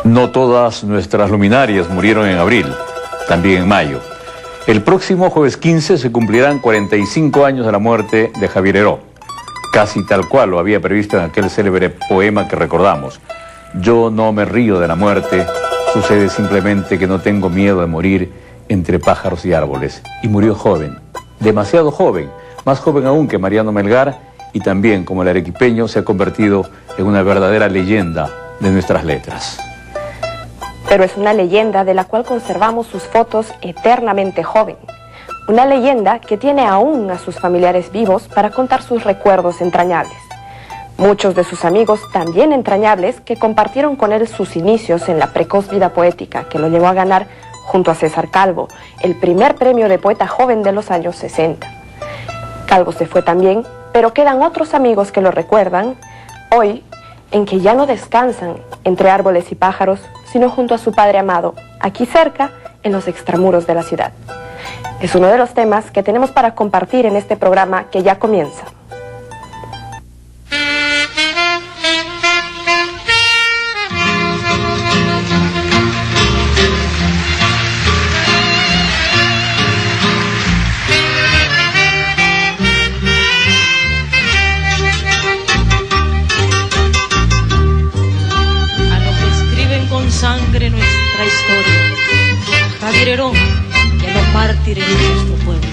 No todas nuestras luminarias murieron en abril, también en mayo. El próximo jueves 15 se cumplirán 45 años de la muerte de Javier Heró, casi tal cual lo había previsto en aquel célebre poema que recordamos. Yo no me río de la muerte, sucede simplemente que no tengo miedo de morir entre pájaros y árboles. Y murió joven, demasiado joven, más joven aún que Mariano Melgar, y también, como el arequipeño, se ha convertido en una verdadera leyenda de nuestras letras. Pero es una leyenda de la cual conservamos sus fotos eternamente joven. Una leyenda que tiene aún a sus familiares vivos para contar sus recuerdos entrañables. Muchos de sus amigos también entrañables que compartieron con él sus inicios en la precoz vida poética que lo llevó a ganar, junto a César Calvo, el primer premio de poeta joven de los años 60. Calvo se fue también, pero quedan otros amigos que lo recuerdan hoy, en que ya no descansan entre árboles y pájaros, sino junto a su padre amado, aquí cerca, en los extramuros de la ciudad. Es uno de los temas que tenemos para compartir en este programa que ya comienza. Sangre nuestra historia, Javier Heró, que los mártires de nuestro pueblo.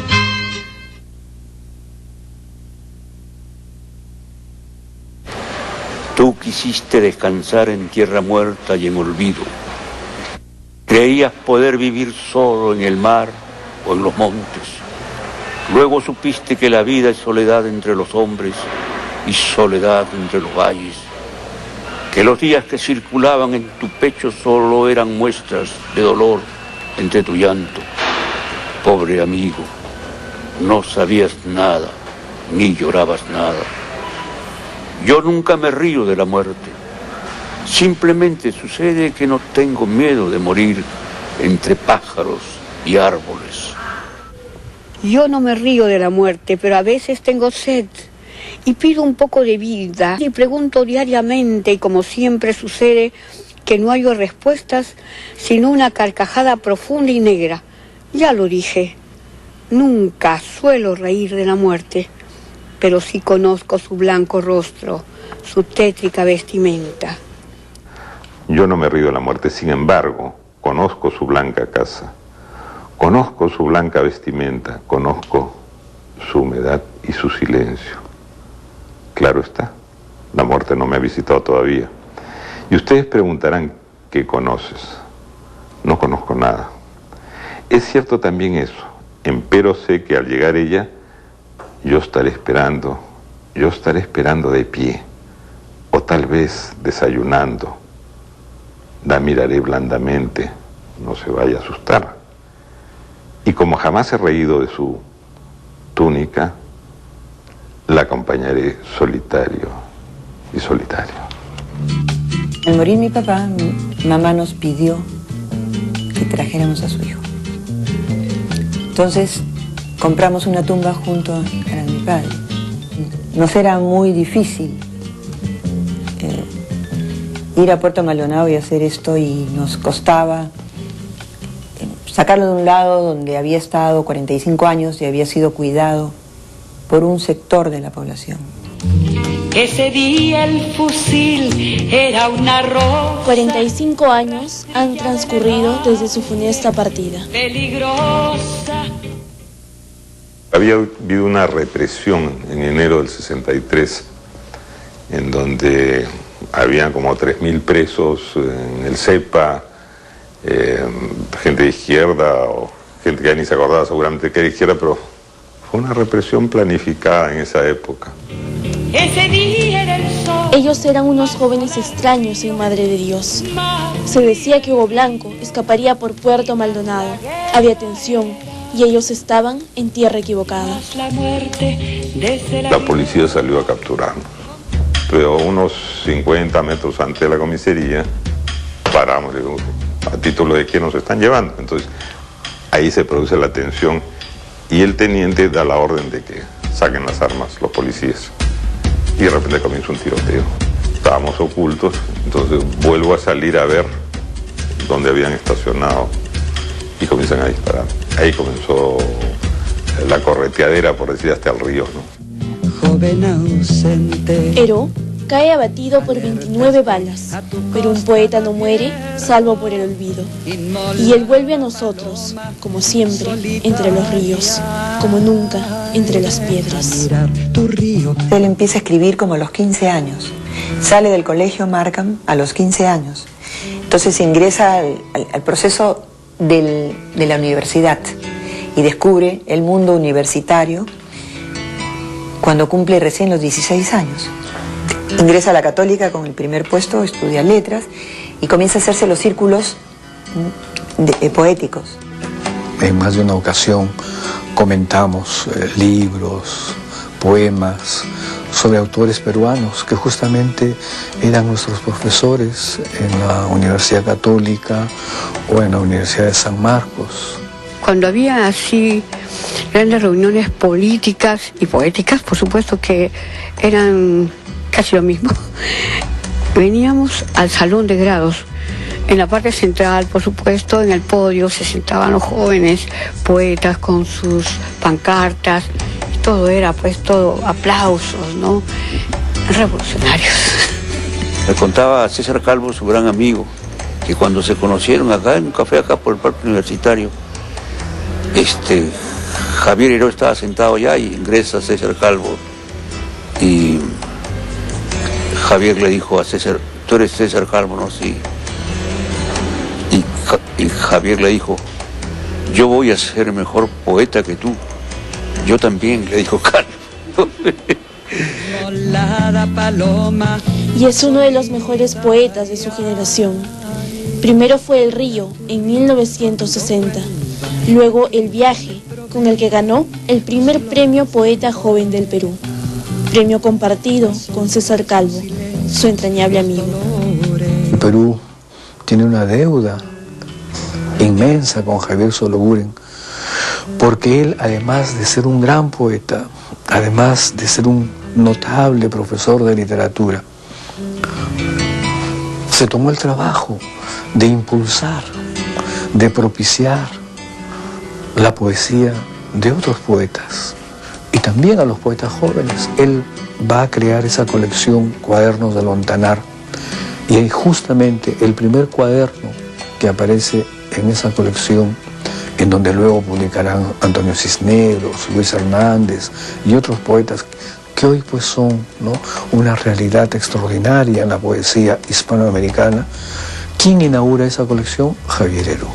Tú quisiste descansar en tierra muerta y en olvido. Creías poder vivir solo en el mar o en los montes. Luego supiste que la vida es soledad entre los hombres y soledad entre los valles. Que los días que circulaban en tu pecho solo eran muestras de dolor entre tu llanto. Pobre amigo, no sabías nada, ni llorabas nada. Yo nunca me río de la muerte. Simplemente sucede que no tengo miedo de morir entre pájaros y árboles. Yo no me río de la muerte, pero a veces tengo sed. Y pido un poco de vida y pregunto diariamente, y como siempre sucede, que no hallo respuestas, sino una carcajada profunda y negra. Ya lo dije, nunca suelo reír de la muerte, pero sí conozco su blanco rostro, su tétrica vestimenta. Yo no me río de la muerte, sin embargo, conozco su blanca casa, conozco su blanca vestimenta, conozco su humedad y su silencio. Claro está, la muerte no me ha visitado todavía. Y ustedes preguntarán, ¿qué conoces? No conozco nada. Es cierto también eso, empero sé que al llegar ella, yo estaré esperando de pie, o tal vez desayunando. La miraré blandamente, no se vaya a asustar. Y como jamás he reído de su túnica, la acompañaré solitario y solitario. Al morir mi papá, mi mamá nos pidió que trajéramos a su hijo. Entonces compramos una tumba junto a la de mi padre. Nos era muy difícil ir a Puerto Maldonado y hacer esto, y nos costaba sacarlo de un lado donde había estado 45 años y había sido cuidado por un sector de la población. Ese día el fusil era una rosa. 45 años han transcurrido desde su funesta partida. Peligrosa. Había habido una represión en enero del 63, en donde habían como 3.000 presos en el CEPA, gente de izquierda o gente que ya ni se acordaba seguramente que era izquierda, pero fue una represión planificada en esa época. Ese día era el sol. Ellos eran unos jóvenes extraños en Madre de Dios. Se decía que Hugo Blanco escaparía por Puerto Maldonado. Había tensión y ellos estaban en tierra equivocada. La policía salió a capturarnos, pero unos 50 metros antes de la comisaría paramos y digo, ¿a título de qué nos están llevando? Entonces ahí se produce la tensión y el teniente da la orden de que saquen las armas los policías. Y de repente comienza un tiroteo. Estábamos ocultos, entonces vuelvo a salir a ver donde habían estacionado y comienzan a disparar. Ahí comenzó la correteadera, por decir, hasta el río, ¿no? Joven ausente. Heró cae abatido por 29 balas, pero un poeta no muere salvo por el olvido. Y él vuelve a nosotros, como siempre, entre los ríos, como nunca, entre las piedras. Él empieza a escribir como a los 15 años. Sale del colegio Markham a los 15 años. Entonces ingresa al proceso de la universidad y descubre el mundo universitario cuando cumple recién los 16 años. Ingresa a la Católica con el primer puesto, estudia letras y comienza a hacerse los círculos poéticos. En más de una ocasión comentamos libros, poemas sobre autores peruanos que justamente eran nuestros profesores en la Universidad Católica o en la Universidad de San Marcos. Cuando había así grandes reuniones políticas y poéticas, por supuesto que eran casi lo mismo, veníamos al salón de grados. En la parte central, por supuesto, en el podio se sentaban los jóvenes poetas con sus pancartas. Todo era, pues, todo aplausos, ¿no? Revolucionarios. Me contaba a César Calvo, su gran amigo, que cuando se conocieron acá en un café acá por el Parque Universitario, Javier Heró estaba sentado allá y ingresa César Calvo y Javier le dijo a César: tú eres César Calvo, ¿no? Sí. Y Javier le dijo: yo voy a ser mejor poeta que tú. Yo también, le dijo Calvo. Y es uno de los mejores poetas de su generación. Primero fue El Río, en 1960. Luego El Viaje, con el que ganó el primer premio Poeta Joven del Perú. Premio compartido con César Calvo, su entrañable amigo. El Perú tiene una deuda inmensa con Javier Sologuren, porque él, además de ser un gran poeta, además de ser un notable profesor de literatura, se tomó el trabajo de impulsar, de propiciar la poesía de otros poetas y también a los poetas jóvenes. Él va a crear esa colección Cuadernos del Montanar y hay justamente el primer cuaderno que aparece en esa colección, en donde luego publicarán Antonio Cisneros, Luis Hernández y otros poetas que hoy pues son, ¿no?, una realidad extraordinaria en la poesía hispanoamericana. ¿Quién inaugura esa colección? Javier Heró.